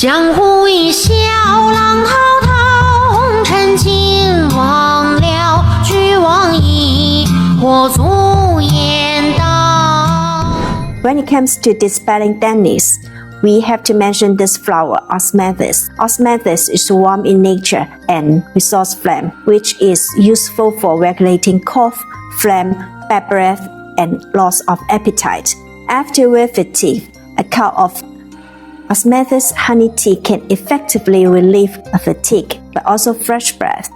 江湖一笑，浪滔滔，红尘尽忘了，俱往矣，火足言道。 When it comes to dispelling dampness, we have to mention this flower, osmanthus. Osmanthus is warm in nature and resource phlegm, which is useful for regulating cough, phlegm, bad breath, and loss of appetite. After we're fatigue, a cup of osmanthus honey tea can effectively relieve fatigue, but also fresh breath.